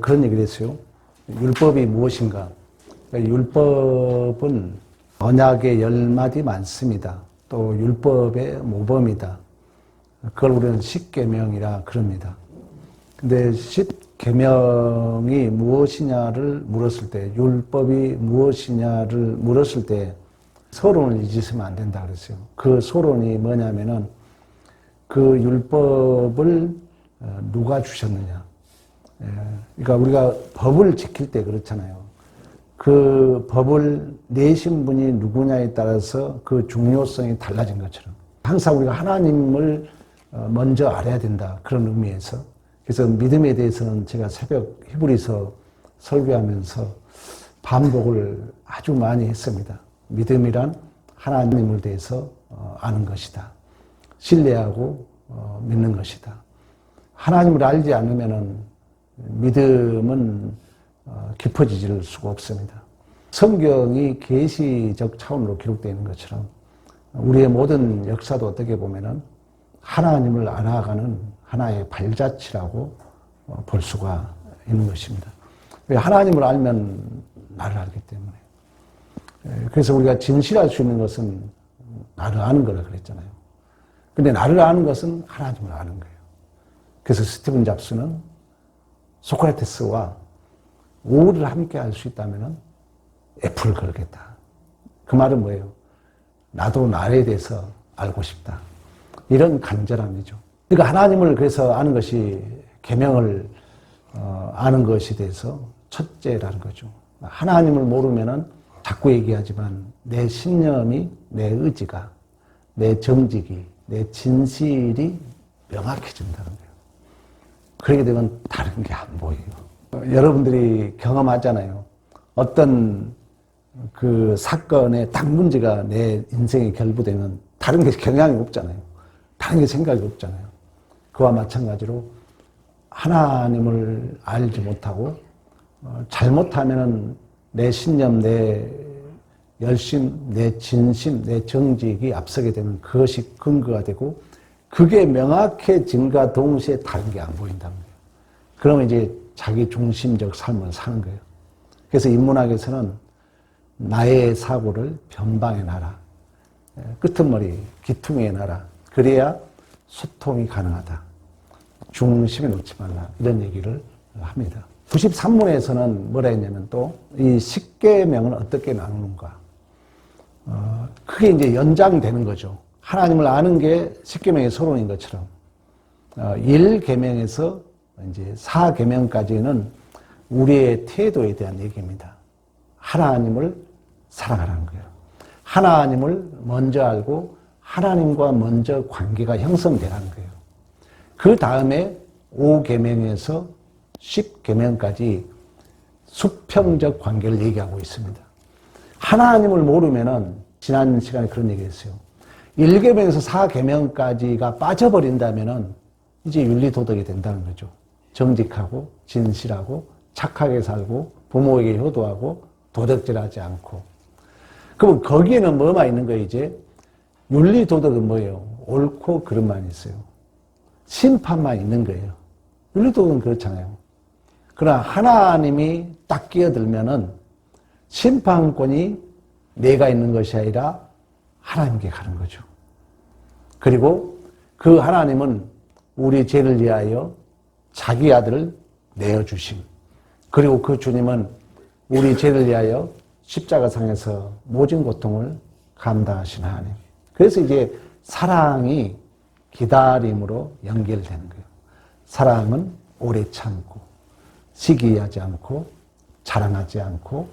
그런 얘기를 했어요. 율법이 무엇인가? 율법은 언약의 10마디 많습니다. 또 율법의 모범이다. 그걸 우리는 십계명이라 그럽니다. 근데 십계명이 무엇이냐를 물었을 때, 율법이 무엇이냐를 물었을 때 서론을 잊으시면 안 된다 그랬어요. 그 서론이 뭐냐면은 그 율법을 누가 주셨느냐. 그러니까 우리가 법을 지킬 때 그렇잖아요. 그 법을 내신 분이 누구냐에 따라서 그 중요성이 달라진 것처럼 항상 우리가 하나님을 먼저 알아야 된다. 그런 의미에서. 그래서 믿음에 대해서는 제가 새벽 히브리서 설교하면서 반복을 아주 많이 했습니다. 믿음이란 하나님을 대해서 아는 것이다. 신뢰하고 믿는 것이다. 하나님을 알지 않으면은 믿음은 깊어지질 수가 없습니다. 성경이 계시적 차원으로 기록되어 있는 것처럼 우리의 모든 역사도 어떻게 보면은 하나님을 알아가는 하나의 발자취라고 볼 수가 있는 것입니다. 하나님을 알면 나를 알기 때문에. 그래서 우리가 진실할 수 있는 것은 나를 아는 거라 그랬잖아요. 근데 나를 아는 것은 하나님을 아는 거예요. 그래서 스티븐 잡스는 소크라테스와 오를 함께 할 수 있다면 F를 걸겠다. 그 말은 뭐예요? 나도 나에 대해서 알고 싶다. 이런 간절함이죠. 그러니까 하나님을 그래서 아는 것이 계명을 아는 것이 돼서 첫째라는 거죠. 하나님을 모르면은 자꾸 얘기하지만 내 신념이, 내 의지가, 내 정직이, 내 진실이 명확해진다는 거예요. 그렇게 되면 다른 게 안 보여요. 여러분들이 경험하잖아요. 어떤 그 사건에 딱 문제가 내 인생에 결부되면 다른 게 경향이 없잖아요. 다른 게 생각이 없잖아요. 그와 마찬가지로 하나님을 알지 못하고 잘못하면은 내 신념, 내 열심, 내 진심, 내 정직이 앞서게 되면 그것이 근거가 되고 그게 명확해짐과 동시에 다른 게 안 보인다는 거예요. 그러면 이제 자기 중심적 삶을 사는 거예요. 그래서 인문학에서는 나의 사고를 변방에 놔라. 끄트머리, 기퉁에 놔라. 그래야 소통이 가능하다. 중심에 놓지 말라. 이런 얘기를 합니다. 93문에서는 뭐라 했냐면 또 이 십계명은 어떻게 나누는가. 그게 이제 연장되는 거죠. 하나님을 아는 게 십계명의 서론인 것처럼 1계명에서 이제 4계명까지는 우리의 태도에 대한 얘기입니다. 하나님을 사랑하라는 거예요. 하나님을 먼저 알고 하나님과 먼저 관계가 형성되라는 거예요. 그 다음에 5계명에서 10계명까지 수평적 관계를 얘기하고 있습니다. 하나님을 모르면은 지난 시간에 그런 얘기했어요. 1계명에서 4계명까지가 빠져버린다면은 이제 윤리도덕이 된다는 거죠. 정직하고 진실하고 착하게 살고 부모에게 효도하고 도덕질하지 않고. 그럼 거기에는 뭐만 있는 거예요 이제? 윤리도덕은 뭐예요? 옳고 그름만 있어요. 심판만 있는 거예요. 윤리도덕은 그렇잖아요. 그러나 하나님이 딱 끼어들면은 심판권이 내가 있는 것이 아니라 하나님께 가는 거죠. 그리고 그 하나님은 우리 죄를 위하여 자기 아들을 내어주심. 그리고 그 주님은 우리 죄를 위하여 십자가상에서 모진 고통을 감당하신 하나님. 그래서 이제 사랑이 기다림으로 연결되는 거예요. 사랑은 오래 참고, 시기하지 않고, 자랑하지 않고,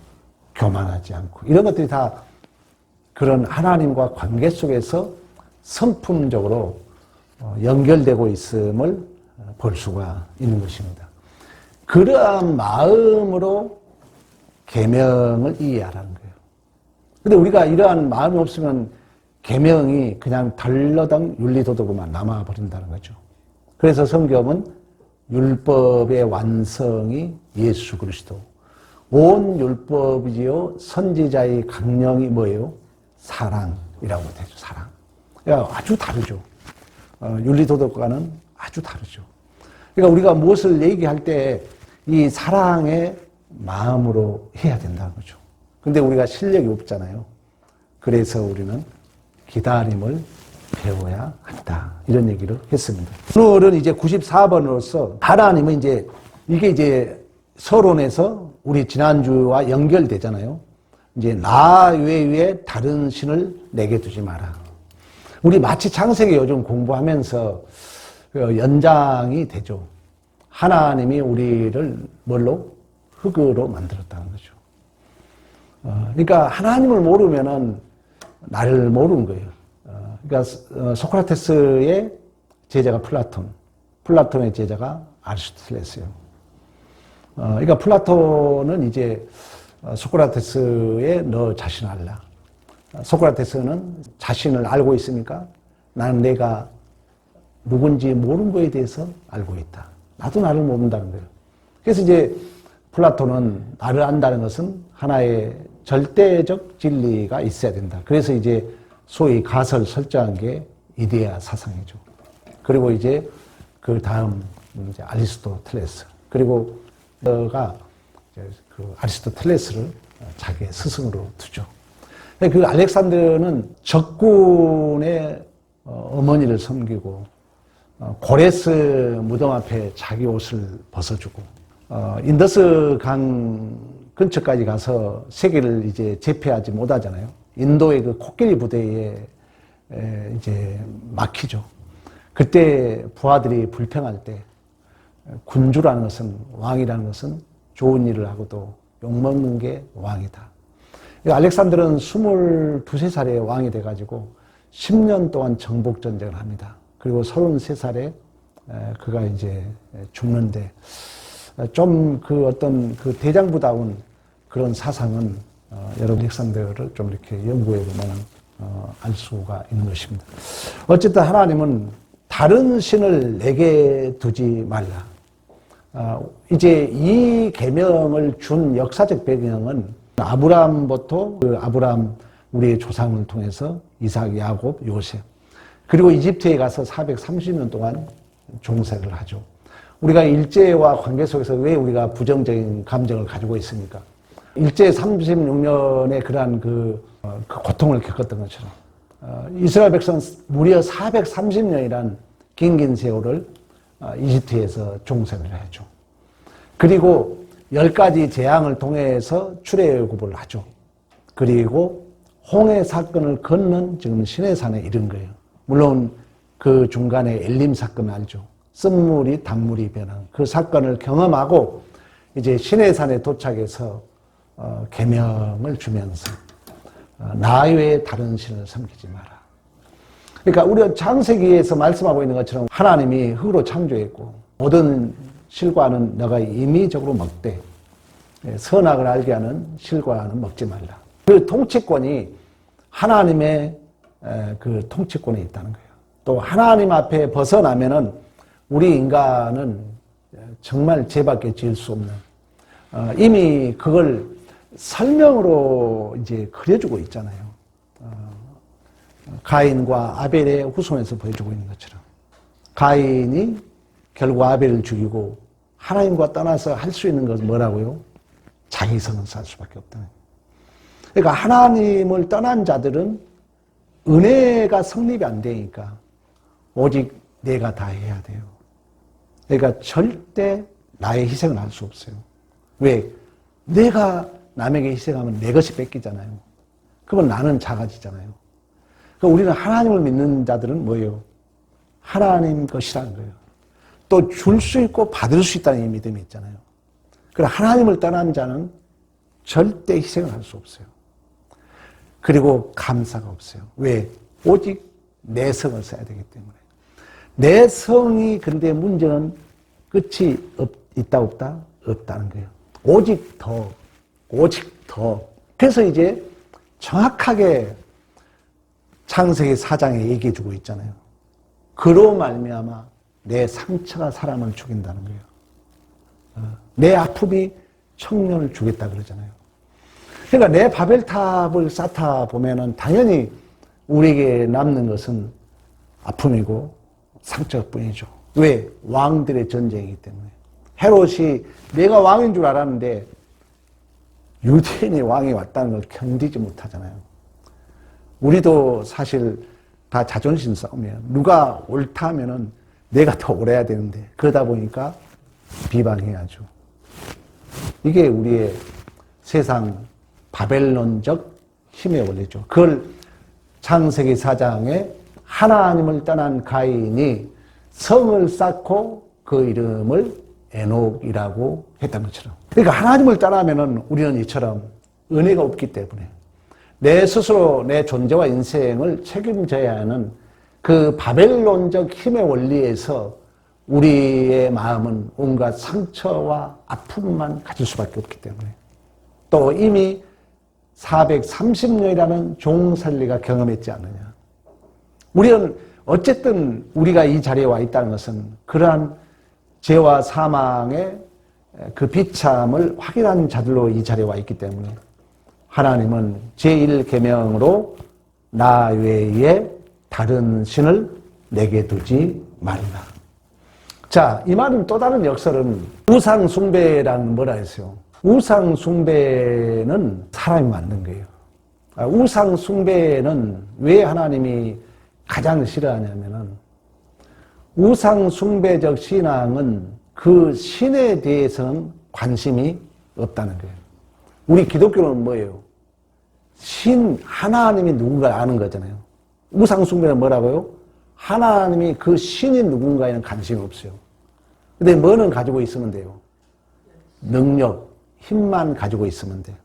교만하지 않고, 이런 것들이 다 그런 하나님과 관계 속에서 성품적으로 연결되고 있음을 볼 수가 있는 것입니다. 그러한 마음으로 계명을 이해하라는 거예요. 근데 우리가 이러한 마음이 없으면 계명이 그냥 덜러덩 윤리도덕으로만 남아버린다는 거죠. 그래서 성경은 율법의 완성이 예수 그리스도. 온 율법이지요 선지자의 강령이 뭐예요? 사랑이라고 되죠. 사랑. 아주 다르죠. 윤리도덕과는 아주 다르죠. 그러니까 우리가 무엇을 얘기할 때 이 사랑의 마음으로 해야 된다는 거죠. 근데 우리가 실력이 없잖아요. 그래서 우리는 기다림을 배워야 한다. 이런 얘기를 했습니다. 오늘은 이제 94번으로서 하나님은 이게 이제 서론에서 우리 지난주와 연결되잖아요. 이제 나 외에 다른 신을 내게 두지 마라. 우리 마치 창세기 요즘 공부하면서 연장이 되죠. 하나님이 우리를 뭘로? 흙으로 만들었다는 거죠. 그러니까 하나님을 모르면은 나를 모르는 거예요. 그러니까 소크라테스의 제자가 플라톤의 제자가 아리스토텔레스예요. 그러니까 플라톤은 이제 소크라테스의 너 자신 알라. 소크라테스는 자신을 알고 있습니까? 나는 내가 누군지 모르는 거에 대해서 알고 있다. 나도 나를 모른다는 거예요. 그래서 이제 플라톤은 나를 안다는 것은 하나의 절대적 진리가 있어야 된다. 그래서 이제 소위 가설을 설정한 게 이데아 사상이죠. 그리고 이제 그 다음 이제 아리스토텔레스. 그리고 너가 그 아리스토텔레스를 자기의 스승으로 두죠. 그 알렉산더는 적군의 어머니를 섬기고 고레스 무덤 앞에 자기 옷을 벗어주고 인더스 강 근처까지 가서 세계를 이제 제패하지 못하잖아요. 인도의 그 코끼리 부대에 이제 막히죠. 그때 부하들이 불평할 때 군주라는 것은, 왕이라는 것은 좋은 일을 하고도 욕먹는 게 왕이다. 알렉산더는 22, 23살에 왕이 돼가지고 10년 동안 정복전쟁을 합니다. 그리고 33살에 그가 이제 죽는데 좀 그 어떤 그 대장부다운 그런 사상은 여러분 알렉산더를 좀 이렇게 연구해 보면 알 수가 있는 것입니다. 어쨌든 하나님은 다른 신을 내게 두지 말라. 이제 이 계명을 준 역사적 배경은 아브라함부터 그 아브라함 우리의 조상을 통해서 이삭, 야곱, 요셉 그리고 이집트에 가서 430년 동안 종살이를 하죠. 우리가 일제와 관계 속에서 왜 우리가 부정적인 감정을 가지고 있습니까? 일제 36년의 그러한 그 고통을 겪었던 것처럼 이스라엘 백성 무려 430년이란 긴 세월을 이집트에서 종살이를 하죠. 그리고 10가지 재앙을 통해서 출애굽을 하죠. 그리고 홍해 사건을 건넌 지금 시내산에 이른 거예요. 물론 그 중간에 엘림 사건 알죠. 쓴물이 단물이 변한 그 사건을 경험하고 이제 시내산에 도착해서 계명을 주면서 나 외에 다른 신을 섬기지 마라. 그러니까 우리가 창세기에서 말씀하고 있는 것처럼 하나님이 흙으로 창조했고 모든 실과는 너가 임의적으로 먹되 선악을 알게 하는 실과는 먹지 말라. 그 통치권이 하나님의 그 통치권에 있다는 거예요. 또 하나님 앞에 벗어나면은 우리 인간은 정말 죄밖에 지을 수 없는 이미 그걸 설명으로 이제 그려주고 있잖아요. 가인과 아벨의 후손에서 보여주고 있는 것처럼 가인이 결국 아벨을 죽이고 하나님과 떠나서 할 수 있는 것은 뭐라고요? 자기 성을 쌓을 수밖에 없다는 거예요. 그러니까 하나님을 떠난 자들은 은혜가 성립이 안 되니까 오직 내가 다 해야 돼요. 그러니까 절대 나의 희생을 할 수 없어요. 왜? 내가 남에게 희생하면 내 것이 뺏기잖아요. 그건 나는 작아지잖아요. 그러니까 우리는 하나님을 믿는 자들은 뭐예요? 하나님 것이라는 거예요. 또 줄 수 있고 받을 수 있다는 이 믿음이 있잖아요. 그러나 하나님을 떠난 자는 절대 희생을 할 수 없어요. 그리고 감사가 없어요. 왜? 오직 내 성을 써야 되기 때문에. 내 성이 근데 문제는 끝이 있다 없다? 없다는 거예요. 오직 더. 그래서 이제 정확하게 창세기 4장에 얘기해 주고 있잖아요. 그로 말미암아 내 상처가 사람을 죽인다는 거예요. 내 아픔이 청년을 죽였다 그러잖아요. 그러니까 내 바벨탑을 쌓다 보면은 당연히 우리에게 남는 것은 아픔이고 상처뿐이죠. 왜? 왕들의 전쟁이기 때문에. 헤롯이 내가 왕인 줄 알았는데 유대인이 왕이 왔다는 걸 견디지 못하잖아요. 우리도 사실 다 자존심 싸움이에요. 누가 옳다 하면은 내가 더 옳아야 되는데 그러다 보니까 비방해야죠. 이게 우리의 세상 바벨론적 힘의 원리죠. 그걸 창세기 4장에 하나님을 떠난 가인이 성을 쌓고 그 이름을 에녹이라고 했던 것처럼. 그러니까 하나님을 떠나면은 우리는 이처럼 은혜가 없기 때문에 내 스스로 내 존재와 인생을 책임져야 하는 그 바벨론적 힘의 원리에서 우리의 마음은 온갖 상처와 아픔만 가질 수밖에 없기 때문에 또 이미 430년이라는 종살리가 경험했지 않느냐. 우리는 어쨌든 우리가 이 자리에 와 있다는 것은 그러한 죄와 사망의 그 비참을 확인한 자들로 이 자리에 와 있기 때문에 하나님은 제1계명으로 나 외에 다른 신을 내게 두지 말라. 자, 이 말은 또 다른 역설은 우상숭배라는 뭐라 했어요? 우상숭배는 사람이 만든 거예요. 우상숭배는 왜 하나님이 가장 싫어하냐면은 우상숭배적 신앙은 그 신에 대해서는 관심이 없다는 거예요. 우리 기독교는 뭐예요? 신, 하나님이 누군가 아는 거잖아요. 우상숭배는 뭐라고요? 하나님이 그 신이 누군가에는 관심이 없어요. 근데 뭐는 가지고 있으면 돼요? 능력, 힘만 가지고 있으면 돼요.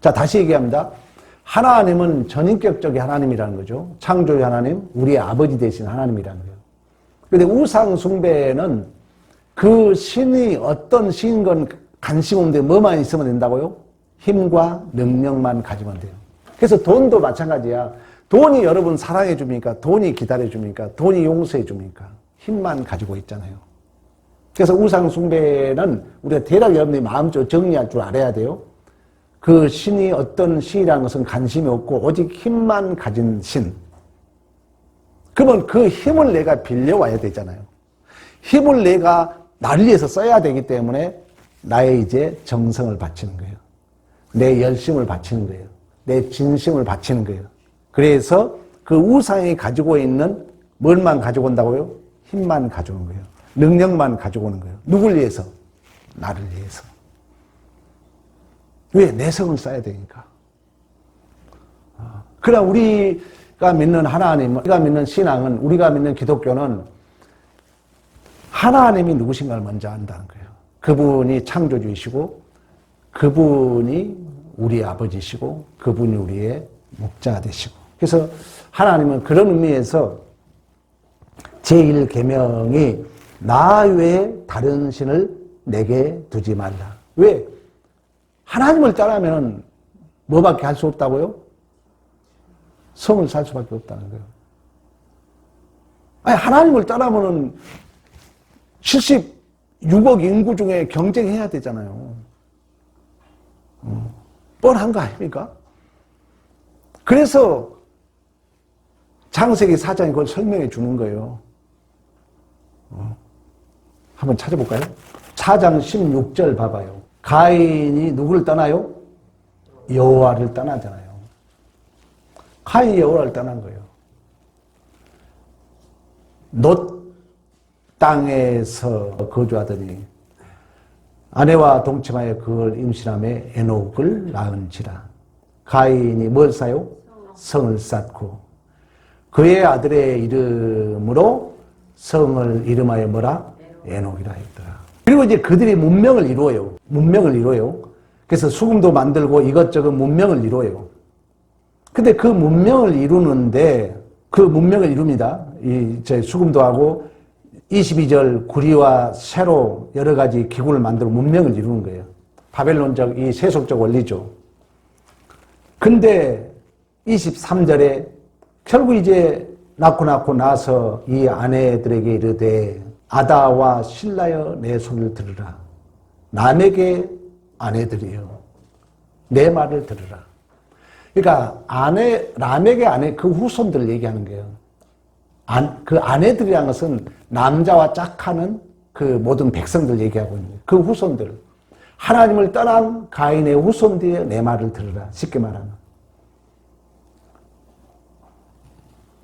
자, 다시 얘기합니다. 하나님은 전인격적인 하나님이라는 거죠. 창조의 하나님, 우리의 아버지 되신 하나님이라는 거예요. 그런데 우상숭배는 그 신이 어떤 신인 건 관심 없는데 뭐만 있으면 된다고요? 힘과 능력만 가지면 돼요. 그래서 돈도 마찬가지야. 돈이 여러분 사랑해 줍니까? 돈이 기다려 줍니까? 돈이 용서해 줍니까? 힘만 가지고 있잖아요. 그래서 우상숭배는 우리가 대략 여러분들이 마음적으로 정리할 줄 알아야 돼요. 그 신이 어떤 신이라는 것은 관심이 없고 오직 힘만 가진 신. 그러면 그 힘을 내가 빌려와야 되잖아요. 힘을 내가 나를 위해서 써야 되기 때문에 나의 이제 정성을 바치는 거예요. 내 열심을 바치는 거예요. 내 진심을 바치는 거예요. 그래서 그 우상이 가지고 있는 뭘만 가지고 온다고요? 힘만 가져오는 거예요. 능력만 가지고 오는 거예요. 누굴 위해서? 나를 위해서. 왜? 내 성을 써야 되니까. 그러나 우리가 믿는 하나님, 우리가 믿는 신앙은, 우리가 믿는 기독교는 하나님이 누구신가를 먼저 안다는 거예요. 그분이 창조주이시고 그분이 우리 아버지시고 그분이 우리의 목자가 되시고. 그래서 하나님은 그런 의미에서 제1계명이 나 외에 다른 신을 내게 두지 말라. 왜? 하나님을 따르면 뭐밖에 할 수 없다고요? 성을 살 수밖에 없다는 거예요. 아니, 하나님을 따르면은 76억 인구 중에 경쟁해야 되잖아요. 뻔한 거 아닙니까? 그래서 창세기 4장이 그걸 설명해 주는 거예요. 한번 찾아볼까요? 4장 16절 봐봐요. 가인이 누구를 떠나요? 여호와를 떠나잖아요. 가인이 여호와를 떠난 거예요. 놋 땅에서 거주하더니 아내와 동침하여 그걸 임신함에 에녹을 낳은지라. 가인이 뭘 쌓요? 성을 쌓고 그의 아들의 이름으로 성을 이름하여 뭐라? 에녹이라 했더라. 그리고 이제 그들이 문명을 이루어요. 문명을 이루어요. 그래서 수금도 만들고 이것저것 문명을 이루어요. 근데 그 문명을 이루는데 그 문명을 이룹니다. 제 수금도 하고 22절 구리와 쇠로 여러 가지 기구를 만들어 문명을 이루는 거예요. 바벨론적 이 세속적 원리죠. 근데 23절에 결국 이제 낳고 나서 이 아내들에게 이르되 아다와 신라여 내 소리를 들으라. 남에게 아내들이여 내 말을 들으라. 그러니까 람에게 아내 그 후손들을 얘기하는 거예요. 그 아내들이라는 것은 남자와 짝하는 그 모든 백성들 얘기하고 있는 거예요. 그 후손들. 하나님을 떠난 가인의 후손들의 내 말을 들으라. 쉽게 말하면.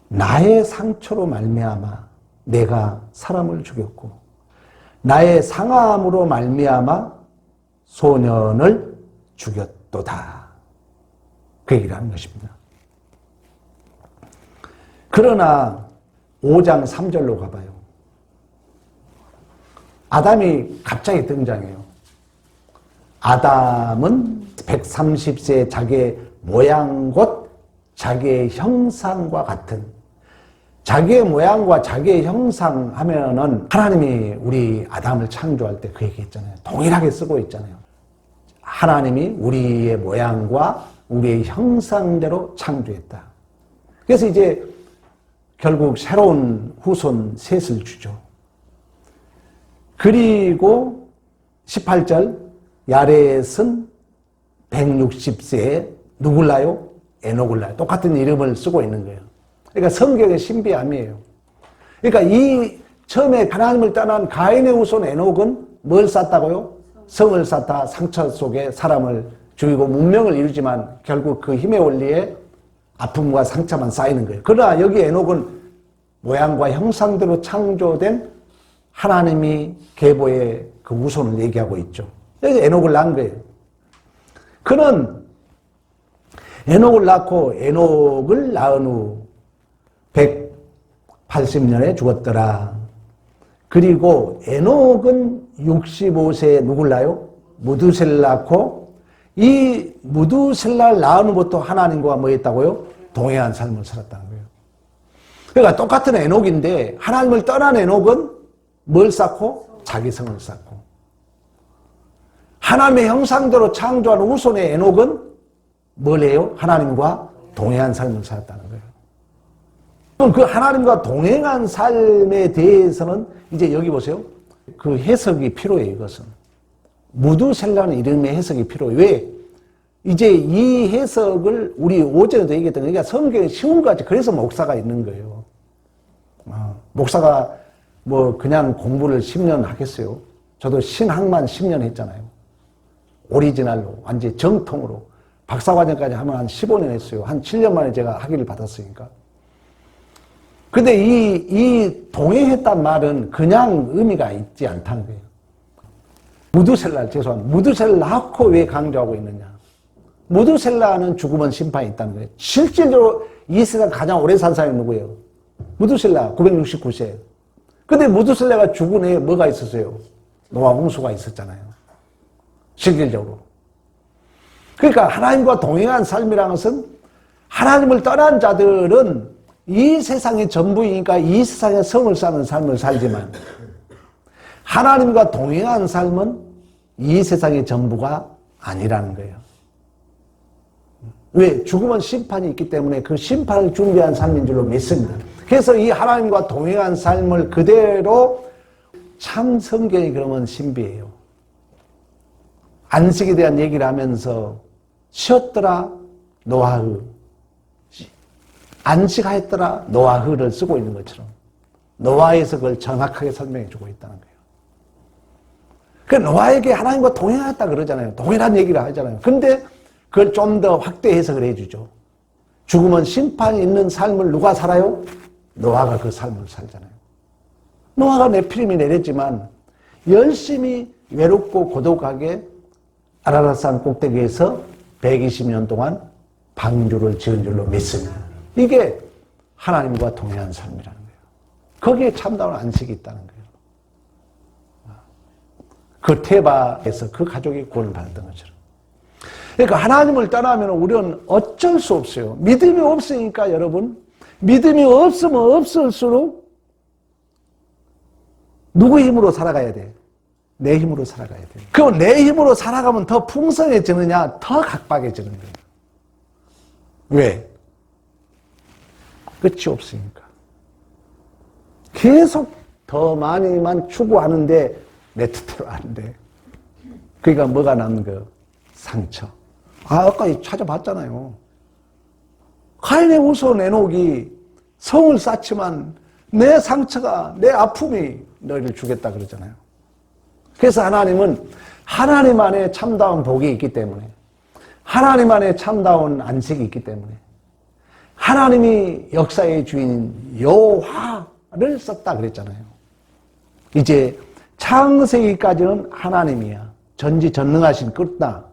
나의 상처로 말미암아 내가 사람을 죽였고 나의 상함으로 말미암아 소년을 죽였도다. 그 얘기를 하는 것입니다. 그러나 5장 3절로 가봐요. 아담이 갑자기 등장해요. 아담은 130세 자기의 모양 곧 자기의 형상과 같은, 자기의 모양과 자기의 형상 하면은 하나님이 우리 아담을 창조할 때 그 얘기했잖아요. 동일하게 쓰고 있잖아요. 하나님이 우리의 모양과 우리의 형상대로 창조했다. 그래서 이제 결국 새로운 후손 셋을 주죠. 그리고 18절 야렛은 160세에 누굴라요? 에녹을 낳아요. 똑같은 이름을 쓰고 있는 거예요. 그러니까 성경의 신비함이에요. 그러니까 이 처음에 하나님을 떠난 가인의 후손 에녹은 뭘 쌓다고요? 성을 쌓다 상처 속에 사람을 죽이고 문명을 이루지만 결국 그 힘의 원리에 아픔과 상처만 쌓이는 거예요. 그러나 여기 에녹은 모양과 형상대로 창조된 하나님이 계보의 그 후손을 얘기하고 있죠. 그래서 에녹을 낳은 거예요. 그는 에녹을 낳고 에녹을 낳은 후 180년에 죽었더라. 그리고 에녹은 65세에 누굴 낳아요? 무두셀을 낳고 이 무두셀라를 낳은 후부터 하나님과 뭐 했다고요? 동행한 삶을 살았다는 거예요. 그러니까 똑같은 에녹인데 하나님을 떠난 에녹은 뭘 쌓고? 자기 성을 쌓고. 하나님의 형상대로 창조한 후손의 에녹은 뭘 해요? 하나님과 동행한 삶을 살았다는 거예요. 그럼 그 하나님과 동행한 삶에 대해서는 이제 여기 보세요. 그 해석이 필요해요, 이것은. 무두셀라는 이름의 해석이 필요해요. 왜? 이제 이 해석을 우리 오전에도 얘기했던 거니까 성경에 쉬운 거지. 그래서 목사가 있는 거예요. 목사가 뭐 그냥 공부를 10년 하겠어요. 저도 신학만 10년 했잖아요. 오리지널로, 완전히 정통으로. 박사과정까지 하면 한 15년 했어요. 한 7년 만에 제가 학위를 받았으니까. 근데 이 동행했단 말은 그냥 의미가 있지 않다는 거예요. 무두셀라를 낳고 왜 강조하고 있느냐. 무두셀라는 죽으면 심판이 있다는 거예요. 실질적으로 이 세상 가장 오래 산 사람이 누구예요? 무두셀라 969세. 근데 무두셀라가 죽은 해에 뭐가 있었어요? 노아 홍수가 있었잖아요. 실질적으로. 그러니까 하나님과 동행한 삶이라는 것은 하나님을 떠난 자들은 이 세상의 전부이니까 이 세상에 성을 쌓는 삶을 살지만 하나님과 동행한 삶은 이 세상의 전부가 아니라는 거예요. 왜? 죽으면 심판이 있기 때문에 그 심판을 준비한 삶인 줄로 믿습니다. 그래서 이 하나님과 동행한 삶을 그대로 참 성경이 그러면 신비해요. 안식에 대한 얘기를 하면서 쉬었더라 노아흐, 안식하였더라 노아흐를 쓰고 있는 것처럼 노아에서 그걸 정확하게 설명해 주고 있다는 거예요. 그 노아에게 하나님과 동행했다 그러잖아요. 동행한 얘기를 하잖아요. 근데 그걸 좀 더 확대 해석을 해주죠. 죽으면 심판이 있는 삶을 누가 살아요? 노아가 그 삶을 살잖아요. 노아가 네피림이 내렸지만 열심히 외롭고 고독하게 아라랏산 꼭대기에서 120년 동안 방주를 지은 줄로 믿습니다. 이게 하나님과 동행한 삶이라는 거예요. 거기에 참다운 안식이 있다는 거예요. 그 테바에서 그 가족이 구원을 받았던 것처럼. 그러니까 하나님을 떠나면 우리는 어쩔 수 없어요. 믿음이 없으니까 여러분, 믿음이 없으면 없을수록 누구의 힘으로 살아가야 돼? 내 힘으로 살아가야 돼. 그럼 내 힘으로 살아가면 더 풍성해지느냐? 더 각박해지는 거예요. 왜? 끝이 없으니까. 계속 더 많이만 추구하는데 내 뜻대로 안 돼. 그러니까 뭐가 남는 거예요? 상처. 아까 찾아봤잖아요. 가인의 후손 에녹이 성을 쌓지만 내 상처가, 내 아픔이 너희를 주겠다 그러잖아요. 그래서 하나님은 하나님 안에 참다운 복이 있기 때문에, 하나님 안에 참다운 안식이 있기 때문에, 하나님이 역사의 주인 여호와를 썼다 그랬잖아요. 이제 창세기까지는 하나님이야. 전지전능하신 끝나.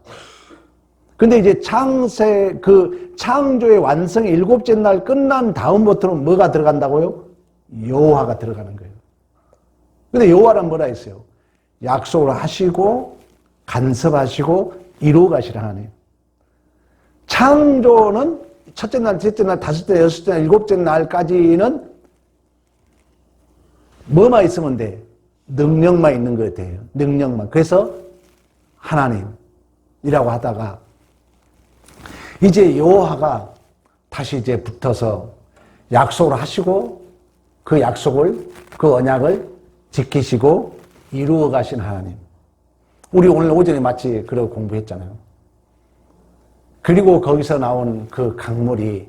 근데 이제 창조의 완성의 일곱째 날 끝난 다음부터는 뭐가 들어간다고요? 여호와가 들어가는 거예요. 근데 여호와는 뭐라 했어요? 약속을 하시고 간섭하시고 이루어 가시라 하네요. 창조는 첫째 날, 셋째 날, 다섯째, 여섯째 날, 일곱째 날까지는 뭐만 있으면 돼? 능력만 있는 것 같아요. 능력만. 그래서 하나님이라고 하다가 이제 여호와가 다시 이제 붙어서 약속을 하시고 그 약속을, 그 언약을 지키시고 이루어 가신 하나님. 우리 오늘 오전에 마치 그러고 공부했잖아요. 그리고 거기서 나온 그 강물이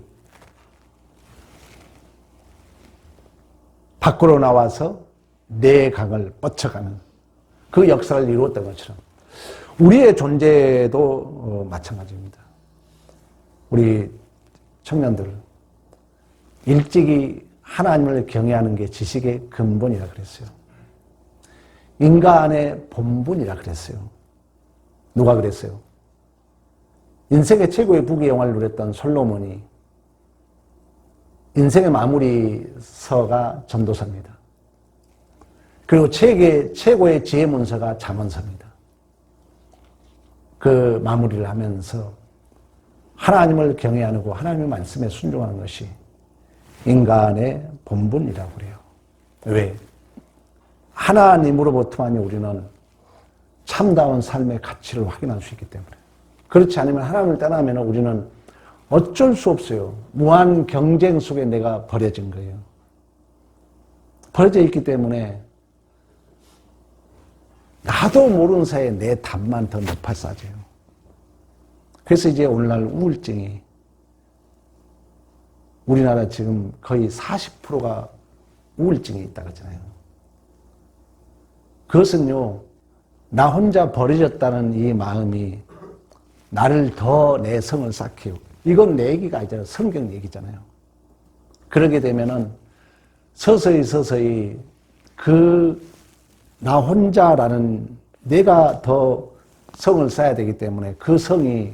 밖으로 나와서 내 강을 뻗쳐가는 그 역사를 이루었던 것처럼 우리의 존재도 마찬가지입니다. 우리 청년들 일찍이 하나님을 경외하는 게 지식의 근본이라 그랬어요. 인간의 본분이라 그랬어요. 누가 그랬어요? 인생의 최고의 부귀영화를 누렸던 솔로몬이 인생의 마무리서가 전도서입니다. 그리고 최고의 지혜 문서가 잠언서입니다. 그 마무리를 하면서 하나님을 경외하고 하나님의 말씀에 순종하는 것이 인간의 본분이라고 그래요. 왜? 하나님으로부터만이 우리는 참다운 삶의 가치를 확인할 수 있기 때문에. 그렇지 않으면 하나님을 떠나면 우리는 어쩔 수 없어요. 무한 경쟁 속에 내가 버려진 거예요. 버려져 있기 때문에 나도 모르는 사이에 내 답만 더 높아 싸져요. 그래서 이제 오늘날 우울증이 우리나라 지금 거의 40%가 우울증이 있다 그러잖아요. 그것은요, 나 혼자 버려졌다는 이 마음이 나를 더 내 성을 쌓기고, 이건 내 얘기가 아니잖아요. 성경 얘기잖아요. 그러게 되면은 서서히 나 혼자라는 내가 더 성을 쌓아야 되기 때문에 그 성이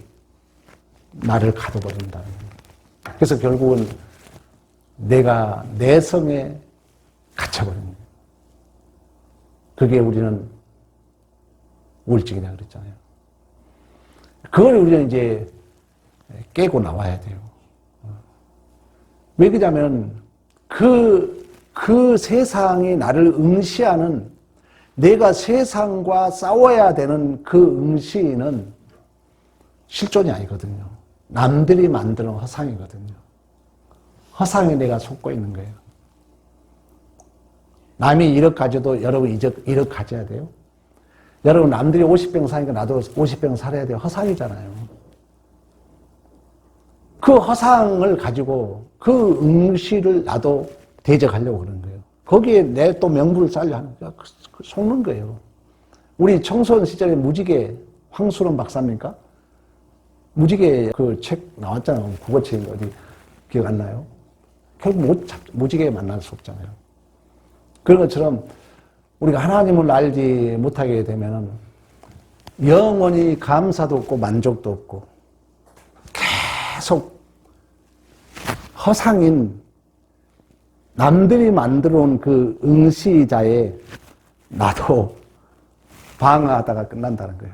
나를 가둬버린다. 그래서 결국은 내가 내 성에 갇혀버리는 거예요. 그게 우리는 우울증이라고 그랬잖아요. 그걸 우리는 이제 깨고 나와야 돼요. 왜 그러냐면 그 세상이 나를 응시하는, 내가 세상과 싸워야 되는 그 응시는 실존이 아니거든요. 남들이 만드는 허상이거든요. 허상에 내가 속고 있는 거예요. 남이 1억 가져도 여러분 1억 가져야 돼요? 여러분 남들이 50병 사니까 나도 50병 살아야 돼요? 허상이잖아요. 그 허상을 가지고 그 응시를 나도 대적하려고 그러는 거예요. 거기에 내 또 명분을 쌓으려 하는 거야. 속는 거예요. 우리 청소년 시절에 무지개, 황수론 박사입니까? 무지개 그 책 나왔잖아요. 국어책 어디 기억 안 나요? 결국 무지개 만날 수 없잖아요. 그런 것처럼 우리가 하나님을 알지 못하게 되면 영원히 감사도 없고 만족도 없고 계속 허상인 남들이 만들어 온 그 응시자에 나도 방어하다가 끝난다는 거예요.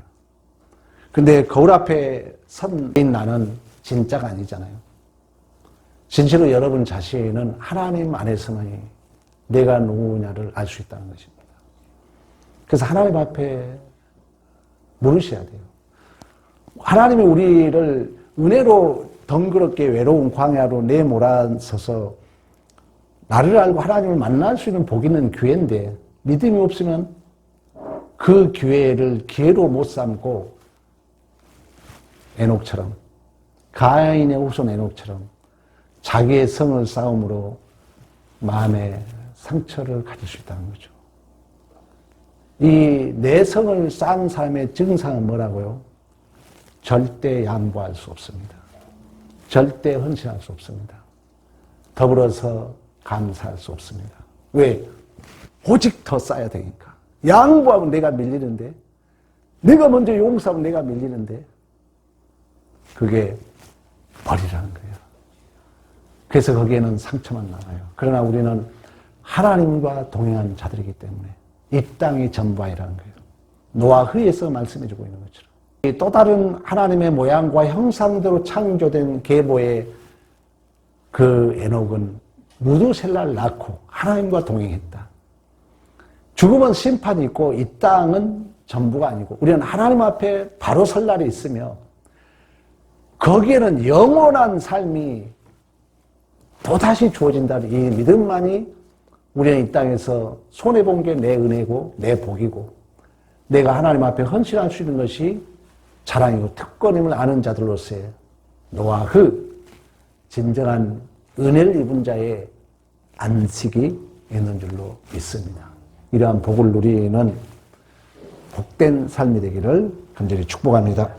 근데 거울 앞에 선 나는 진짜가 아니잖아요. 진실로 여러분 자신은 하나님 안에서만이 내가 누구냐를 알 수 있다는 것입니다. 그래서 하나님 앞에 물으셔야 돼요. 하나님이 우리를 은혜로 덩그럽게 외로운 광야로 내몰아서서 나를 알고 하나님을 만날 수 있는 복 있는 기회인데 믿음이 없으면 그 기회를 기회로 못 삼고 에녹처럼, 가인의 후손 에녹처럼 자기의 성을 쌓음으로 마음에 상처를 가질 수 있다는 거죠. 이 내성을 쌓은 사람의 증상은 뭐라고요? 절대 양보할 수 없습니다. 절대 헌신할 수 없습니다. 더불어서 감사할 수 없습니다. 왜? 오직 더 쌓아야 되니까. 양보하면 내가 밀리는데, 내가 먼저 용서하면 내가 밀리는데, 그게 벌이라는 거예요. 그래서 거기에는 상처만 남아요. 그러나 우리는 하나님과 동행한 자들이기 때문에 이 땅이 전부아니라는 거예요. 노아흐에서 말씀해주고 있는 것처럼. 또 다른 하나님의 모양과 형상대로 창조된 계보의 그 에녹은 무두셀라를 낳고 하나님과 동행했다. 죽음은 심판이 있고 이 땅은 전부가 아니고 우리는 하나님 앞에 바로 설 날이 있으며 거기에는 영원한 삶이 또다시 주어진다는 이 믿음만이 우리는 이 땅에서 손해본 게 내 은혜고 내 복이고 내가 하나님 앞에 헌신할 수 있는 것이 자랑이고 특권임을 아는 자들로서의 노아흐 진정한 은혜를 입은 자의 안식이 있는 줄로 믿습니다. 이러한 복을 누리는 복된 삶이 되기를 간절히 축복합니다.